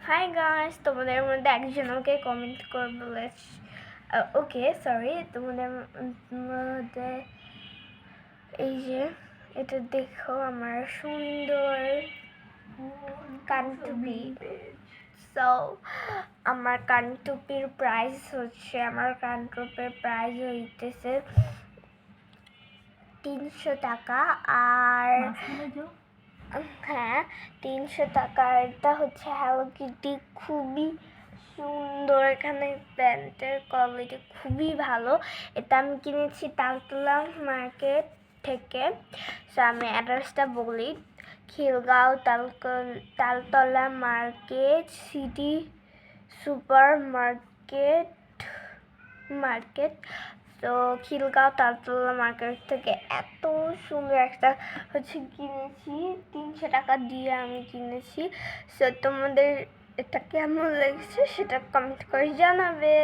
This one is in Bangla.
হাই গাইস, তোমাদের মধ্যে একজন আমাকে কমেন্ট করে বলেছে, ওকে সরি, তোমাদের মধ্যে এই যে এটা দেখো আমার সুন্দর কানটুপি। সো আমার কানটুপির প্রাইস হচ্ছে হইতেছে 300 টাকা। আর হ্যাঁ, 300 টাকা। এটা হচ্ছে হ্যালো কিটি, খুবই সুন্দর। এখানে প্যান্টের কোয়ালিটি খুবই ভালো। এটা আমি কিনেছি তালতলা মার্কেট থেকে। সো আমি অ্যাড্রেসটা বলি, Khilgaon Taltala market, city super market. তো খিলগাঁও তালতলা মার্কেট থেকে এত সুন্দর একটা কিনেছি, 300 টাকা দিয়ে আমি কিনেছি। সো তোমাদের এটা কেমন লেগেছে সেটা কমেন্ট করে জানাবে।